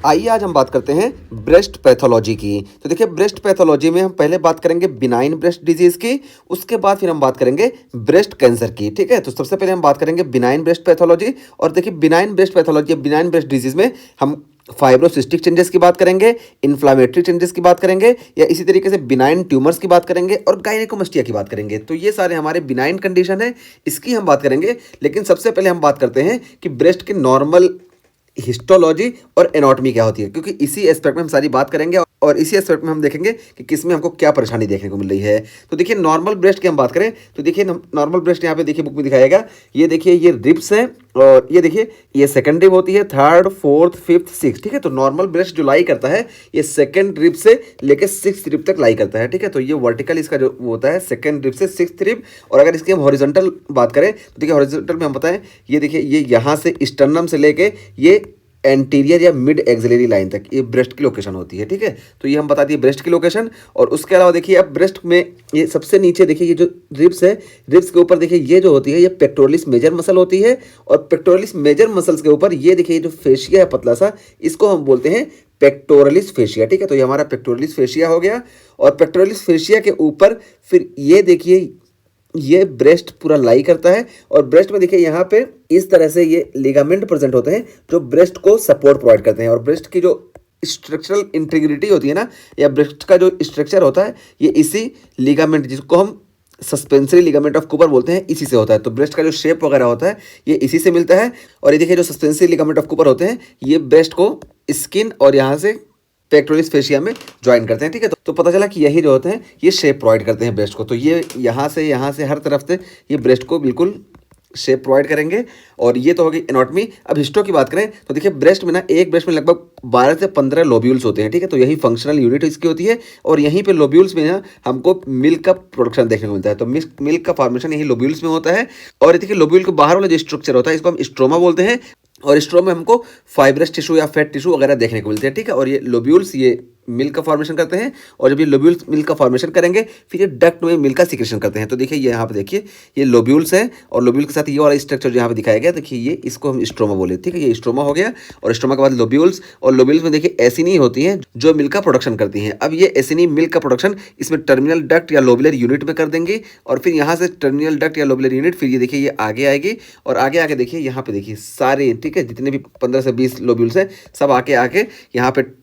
आइए आज हम बात करते हैं ब्रेस्ट पैथोलॉजी की। तो देखिए ब्रेस्ट पैथोलॉजी में हम पहले बात करेंगे बिनाइन ब्रेस्ट डिजीज़ की, उसके बाद फिर हम बात करेंगे ब्रेस्ट कैंसर की। ठीक है, तो सबसे पहले हम बात करेंगे बिनाइन ब्रेस्ट पैथोलॉजी। और देखिए बिनाइन ब्रेस्ट पैथोलॉजी या बिनाइन ब्रेस्ट डिजीज़ में हम फाइब्रोसिस्टिक चेंजेस की बात करेंगे, इन्फ्लामेटरी चेंजेस की बात करेंगे, या इसी तरीके से बिनाइन ट्यूमर्स की बात करेंगे और गायनेकोमास्टिया की बात करेंगे। तो ये सारे हमारे बिनाइन कंडीशन है, इसकी हम बात करेंगे। लेकिन सबसे पहले हम बात करते हैं कि ब्रेस्ट के नॉर्मल हिस्टोलॉजी और एनाटॉमी क्या होती है, क्योंकि इसी एस्पेक्ट में हम सारी बात करेंगे और इसी एस्पेक्ट में हम देखेंगे कि किस में हमको क्या परेशानी देखने को मिल रही है। तो देखिए नॉर्मल ब्रेस्ट की हम बात करें तो देखिए नॉर्मल ब्रेस्ट यहाँ पे देखिए बुक में दिखाएगा, ये देखिए ये रिब्स हैं और ये देखिए ये सेकंड रिब होती है, थर्ड फोर्थ फिफ्थ सिक्स। ठीक है, तो नॉर्मल ब्रेस्ट जो लाई करता है ये सेकंड रिब से लेकर सिक्स रिब तक लाई करता है। ठीक है, तो ये वर्टिकल इसका जो होता है सेकंड रिब से सिक्स रिब। और अगर इसकी हम हॉरिजॉन्टल बात करें तो देखिए हॉरिजॉन्टल में हम बताएं ये देखिए ये यहाँ से स्टर्नम से लेके ये एंटीरियर या मिड एक्सिलरी लाइन तक ये ब्रेस्ट की लोकेशन होती है। ठीक है, तो ये हम बता दिए ब्रेस्ट की लोकेशन। और उसके अलावा देखिए अब ब्रेस्ट में ये सबसे नीचे देखिए ये जो रिब्स है, रिब्स के ऊपर देखिए ये जो होती है ये पेक्टोरलिस मेजर मसल होती है। और पेक्टोरलिस मेजर मसल्स के ऊपर ये देखिए जो फेशिया है पतला सा, इसको हम बोलते हैं पेक्टोरलिस फेशिया। ठीक है, तो ये हमारा पेक्टोरलिस फेशिया हो गया। और पेक्टोरलिस फेशिया के ऊपर फिर ये देखिए ये ब्रेस्ट पूरा लाई करता है। और ब्रेस्ट में देखिए यहाँ पे इस तरह से ये लिगामेंट प्रेजेंट होते हैं जो ब्रेस्ट को सपोर्ट प्रोवाइड करते हैं। और ब्रेस्ट की जो स्ट्रक्चरल इंटीग्रिटी होती है ना, या ब्रेस्ट का जो स्ट्रक्चर होता है ये इसी लिगामेंट, जिसको हम सस्पेंसरी लिगामेंट ऑफ कूपर बोलते हैं, इसी से होता है। तो ब्रेस्ट का जो शेप वगैरह होता है ये इसी से मिलता है। और ये देखिए जो सस्पेंसरी लिगामेंट ऑफ कूपर होते हैं ये ब्रेस्ट को स्किन और यहाँ से पेक्टोरलिस फेशिया में ज्वाइन करते हैं। ठीक है, तो पता चला कि यही जो होते हैं ये शेप प्रोवाइड करते हैं ब्रेस्ट को। तो ये यहाँ से हर तरफ से ये ब्रेस्ट को बिल्कुल शेप प्रोवाइड करेंगे। और ये तो होगी एनाटॉमी। अब हिस्टो की बात करें तो देखिए ब्रेस्ट में ना एक ब्रेस्ट में लगभग 12 से 15 लोब्यूल्स होते हैं। ठीक है, तो यही फंक्शनल यूनिट इसकी होती है। और यहीं पे लोब्यूल्स में ना हमको मिल्क का प्रोडक्शन देखने को मिलता है। तो मिल्क का फॉर्मेशन यही लोब्यूल्स में होता है। और देखिए लोब्यूल के बाहर वाला जो स्ट्रक्चर होता है इसको हम स्ट्रोमा बोलते हैं। और स्ट्रोमा में हमको फाइब्रस टिश्यू या फैट टिश्यू वगैरह देखने को मिलते हैं। ठीक है, और ये लोब्यूल्स ये मिल्क का फॉर्मेशन करते हैं। और जब ये लोब्यूल्स मिल्क का फॉर्मेशन करेंगे फिर ये डक्ट में मिल्क का सिक्रेशन करते हैं। तो देखिए ये यहाँ पे देखिए ये लोब्यूल्स हैं और लोब्यूल के साथ ये वाला स्ट्रक्चर जो यहाँ पे दिखाया गया, देखिए ये इसको हम स्ट्रोमा बोले। ठीक है, ये स्ट्रोमा हो गया। और स्ट्रोमा के बाद लोब्यूल्स, और लोब्यूल्स में देखिए एसिनी होती हैं जो मिल्क का प्रोडक्शन करती हैं। अब ये एसिनी मिल्क का प्रोडक्शन इसमें टर्मिनल डक्ट या लोबुलर यूनिट में कर देंगे। और फिर यहाँ से टर्मिनल डक्ट या लोबुलर यूनिट फिर ये देखिए ये आगे आएगी। और आगे आके देखिए यहाँ पे देखिए सारे, ठीक है, जितने भी 15 से 20 लोब्यूल्स हैं सब आके यहाँ पे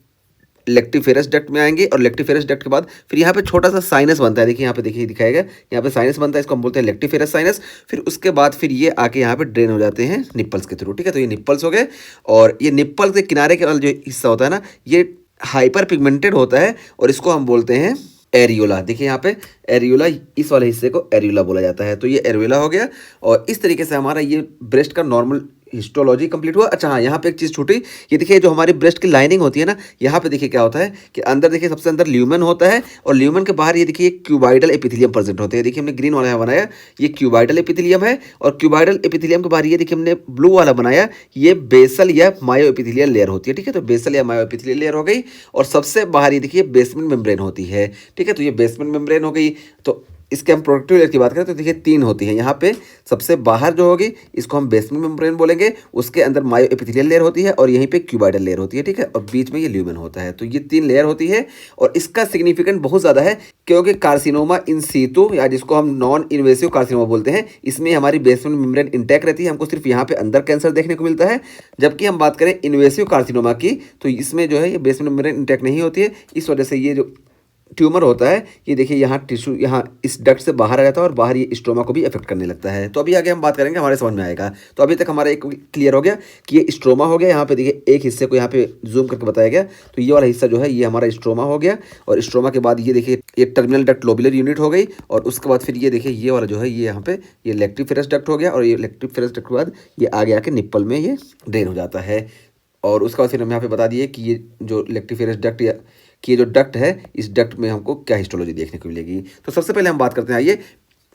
लेक्टिफेरस डक्ट में आएंगे। और लेक्टिफेरस डक्ट के बाद फिर यहाँ पे छोटा सा साइनस बनता है। देखिए यहाँ पे देखिए दिखाएगा यहाँ पे साइनस बनता है, इसको हम बोलते हैं लेक्टिफेरस साइनस। फिर उसके बाद फिर ये आके यहाँ पे ड्रेन हो जाते हैं निप्पल्स के थ्रू। ठीक है, तो ये निप्पल्स हो गए। और ये निप्पल के किनारे के वाला जो हिस्सा होता है ना ये हाइपर पिगमेंटेड होता है और इसको हम बोलते हैं एरियोला। देखिए यहाँ पे एरियोला, इस वाले हिस्से को एरियोला बोला जाता है। तो ये एरियोला हो गया। और इस तरीके से हमारा ये ब्रेस्ट का नॉर्मल हिस्टोलॉजी कंप्लीट हुआ। अच्छा हाँ, यहाँ पे एक चीज़ छूटी, ये देखिए जो हमारी ब्रेस्ट की लाइनिंग होती है ना, यहाँ पे देखिए क्या होता है कि अंदर देखिए सबसे अंदर ल्यूमेन होता है। और ल्यूमेन के बाहर ये देखिए क्यूबाइडल एपिथेलियम प्रेजेंट होते हैं। देखिए हमने ग्रीन वाला यहाँ बनाया, ये क्यूबाइडल एपिथेलियम है। और क्यूबाइडल एपिथेलियम के बाहर ये देखिए हमने ब्लू वाला बनाया, ये बेसल या मायो एपिथेलियल लेयर होती है। ठीक है, तो बेसल या मायो एपिथेलियल लेयर हो गई। और सबसे बाहर ये देखिए बेसमेंट मेम्ब्रेन होती है। ठीक है, तो ये बेसमेंट मेम्ब्रेन हो गई। तो इसके हम प्रोडक्टिव लेयर की बात करें तो देखिए 3 होती है। यहाँ पे सबसे बाहर जो होगी इसको हम बेसमेंट मेम्ब्रेन बोलेंगे, उसके अंदर मायो एपिथेलियल लेयर होती है और यहीं पे क्यूबाइडल लेयर होती है। ठीक है, और बीच में ये ल्यूमेन होता है। तो ये 3 लेयर होती है। और इसका सिग्निफिकेंट बहुत ज़्यादा है क्योंकि कार्सिनोमा इन सीटू या जिसको हम नॉन इन्वेसिव कार्सिनोमा बोलते हैं, इसमें हमारी बेसमेंट मेम्ब्रेन इंटैक्ट रहती है, हमको सिर्फ यहाँ पे अंदर कैंसर देखने को मिलता है। जबकि हम बात करें इन्वेसिव कार्सिनोमा की तो इसमें जो है ये बेसमेंट मेम्ब्रेन इंटैक्ट नहीं होती है। इस वजह से ये जो ट्यूमर होता है ये देखिए यहाँ टिश्यू यहाँ इस डक्ट से बाहर आ जाता है और बाहर ये स्ट्रोमा को भी अफेक्ट करने लगता है। तो अभी आगे हम बात करेंगे, हमारे समझ में आएगा। तो अभी तक हमारा एक क्लियर हो गया कि ये स्ट्रोमा हो गया। यहाँ पे देखिए एक हिस्से को यहाँ पे जूम करके बताया गया, तो ये वाला हिस्सा जो है ये हमारा स्ट्रोमा हो गया। और स्ट्रोमा के बाद ये देखिए ये टर्मिनल डक्ट लोबुलर यूनिट हो गई। और उसके बाद फिर ये देखिए ये वाला जो है ये यहाँ पे ये लेक्टिफेरस डक्ट हो गया। और ये लेक्टिफेरस डक्ट के बाद ये आगे आके निप्पल में ये ड्रेन हो जाता है। और उसके बाद फिर हम यहाँ पे बता दिए कि ये जो लेक्टिफेरस डक्ट या कि ये जो डक्ट है इस डक्ट में हमको क्या हिस्टोलॉजी देखने को मिलेगी। तो सबसे पहले हम बात करते हैं आइए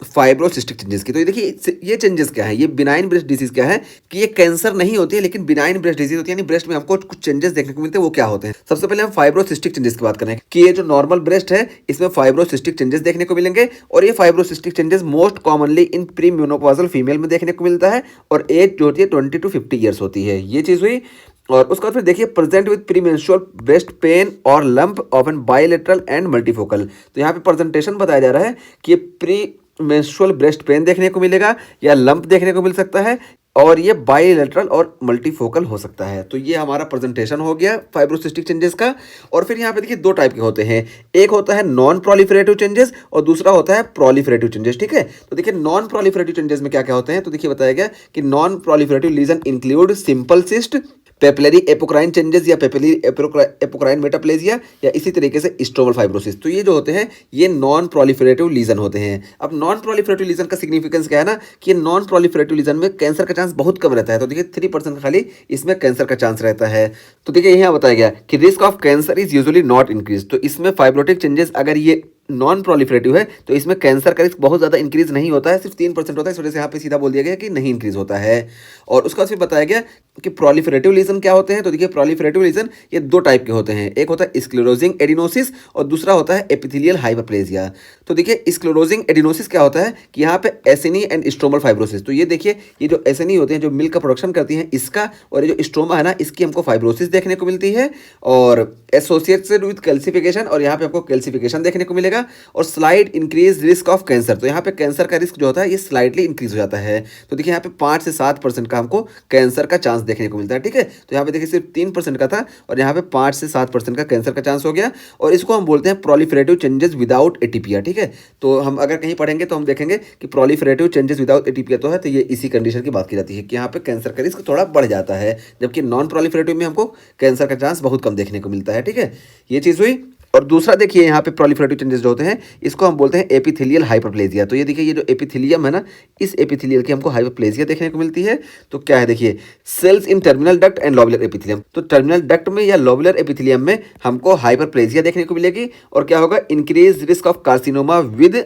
फाइब्रोसिस्टिक चेंजेस की। तो ये देखिए ये चेंजेस क्या है, ये बिनाइन ब्रेस्ट डिजीज क्या है कि ये कैंसर नहीं होती है लेकिन बिनाइन ब्रेस्ट डिजीज होती है, यानी ब्रेस्ट में हमको कुछ चेंजेस देखने को मिलते हैं। वो क्या होते हैं? सबसे पहले हम फाइब्रोसिस्टिक चेंजेस की बात करें कि ये जो नॉर्मल ब्रेस्ट है इसमें फाइब्रोसिस्टिक चेंजेस देखने को मिलेंगे। और ये fibrocystic changes most commonly in pre menopausal female में देखने को मिलता है और एज जो होती है 20 to 50 ईयर्स होती है। ये चीज़ हुई। और उसके बाद फिर देखिए present with premenstrual breast pain और lump often bilateral and multifocal. तो यहाँ पे प्रेजेंटेशन बताया जा रहा है कि प्री मेंस्ट्रुअल ब्रेस्ट पेन देखने को मिलेगा या लंप देखने को मिल सकता है और ये बायलेटरल और मल्टीफोकल हो सकता है। तो ये हमारा प्रेजेंटेशन हो गया फाइब्रोसिस्टिक चेंजेस का। और फिर यहाँ पे देखिए दो टाइप के होते हैं, एक होता है नॉन प्रोलिफरेटिव चेंजेस और दूसरा होता है प्रोलिफरेटिव चेंजेस। ठीक है, तो देखिए नॉन प्रोलिफरेटिव चेंजेस में क्या क्या होते हैं, तो देखिए बताया गया कि non proliferative lesion include simple cyst, papillary apocrine changes या पेपिलरी एपोक्राइन मेटाप्लेजिया या इसी तरीके से स्ट्रोमल फाइब्रोसिस। तो ये जो होते हैं ये नॉन प्रोलिफरेटिव लीजन होते हैं। अब नॉन प्रोलिफरेटिव लीजन का सिग्निफिकेंस क्या है ना कि नॉन प्रोलिफरेटिव लीजन में कैंसर का चांस बहुत कम रहता है। तो देखिए 3% खाली इसमें कैंसर का चांस रहता है। तो देखिए यहाँ बताया गया कि risk of cancer is usually not increase. तो इसमें फाइब्रोटिक चेंजेस अगर ये नॉन प्रोलिफरेटिव है तो इसमें कैंसर का रिस्क बहुत ज़्यादा इंक्रीज नहीं होता है, सिर्फ 3% होता है। इस वजह से यहाँ पे सीधा बोल दिया गया कि नहीं इंक्रीज होता है। और उसका फिर बताया गया कि प्रोलिफरेटिव लीजन क्या होते हैं। तो देखिए प्रोलिफरेटिव लीजन ये दो टाइप के होते हैं, एक होता है स्क्लेरोजिंग एडिनोसिस और दूसरा होता है एपिथेलियल हाइपरप्लेजिया। तो देखिए स्क्लेरोजिंग एडिनोसिस क्या होता है कि यहाँ पे एसिनी एंड स्ट्रोमल फाइब्रोसिस। तो ये देखिए ये जो एसिनी होते हैं जो मिल्क का प्रोडक्शन करती हैं इसका, और ये जो स्ट्रोमा है ना इसकी हमको फाइब्रोसिस देखने को मिलती है और एसोसिएटेड विद कैल्सिफिकेशन, और यहाँ पे आपको कैल्सिफिकेशन देखने को मिलेगा और slide increase risk of cancer. तो यहाँ पे कैंसर का रिस्क जो होता है ये स्लाइडली इंक्रीज हो जाता है। तो देखिए यहाँ पे 5 से 7% का हमको कैंसर का चांस देखने को मिलता है। ठीक है, तो यहाँ पे देखिए सिर्फ 3% का था और यहाँ पे 5 से 7% का कैंसर का चांस हो गया। और इसको हम बोलते हैं प्रोलिफरेटिव चेंजेस विदाउट एटीपिया। ठीक है, तो हम अगर कहीं पढ़ेंगे तो हम देखेंगे कि प्रोलिफरेटिव चेंजेस विदाउट एटीपिया तो है, तो ये इसी कंडीशन की बात की जाती है कि यहाँ पे कैंसर का रिस्क थोड़ा बढ़ जाता है, जबकि नॉन प्रोलिफरेटिव में हमको कैंसर का चांस बहुत कम देखने को मिलता है। ठीक है, ये चीज़ हुई। और दूसरा देखिए यहाँ पे प्रोलिफरेटिव चेंजेस जो होते हैं इसको हम बोलते हैं एपिथेलियल हाइपरप्लेजिया। तो ये देखिए ये जो एपिथेलियम है ना इस एपिथेलियल की हमको हाइपरप्लेजिया देखने को मिलती है। तो क्या है देखिए cells in terminal duct and lobular epithelium. तो टर्मिनल डक्ट में या लोबुलर एपिथेलियम में हमको हाइपरप्लेजिया देखने को मिलेगी और क्या होगा increase risk of carcinoma with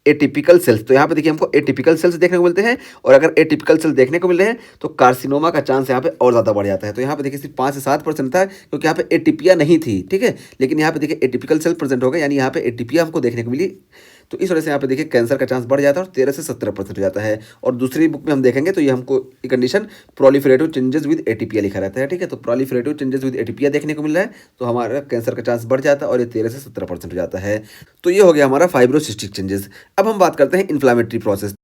atypical cells. तो यहाँ पे देखिए हमको एटिपिकल सेल्स देखने को मिलते हैं और अगर एटिपिकल सेल्स देखने को मिल रहे हैं तो कार्सिनोमा का चांस यहाँ पे और ज़्यादा बढ़ जाता है। तो यहाँ पे देखिए सिर्फ 5 से 7% था क्योंकि यहाँ पे एटिपिया नहीं थी। ठीक है, लेकिन यहाँ पे देखिए एटिपिकल सेल प्रेजेंट हो गए यानी यहाँ पे एटिपिया हमको देखने को मिली। तो इस वजह से यहाँ पे देखिए कैंसर का चांस बढ़ जाता है और 13 से 17% हो जाता है। और दूसरी बुक में हम देखेंगे तो ये हमको कंडीशन प्रोलिफरेटिव चेंजेस विद एटीपिया लिखा रहता है। ठीक है, तो प्रोलिफरेटिव चेंजेस विद एटीपिया देखने को मिल रहा है तो हमारा कैंसर का चांस बढ़ जाता है और ये 13 से 17% हो जाता है। तो ये हो गया हमारा फाइब्रोसिस्टिक चेंजेस। अब हम बात करते हैं इन्फ्लामेटरी प्रोसेस।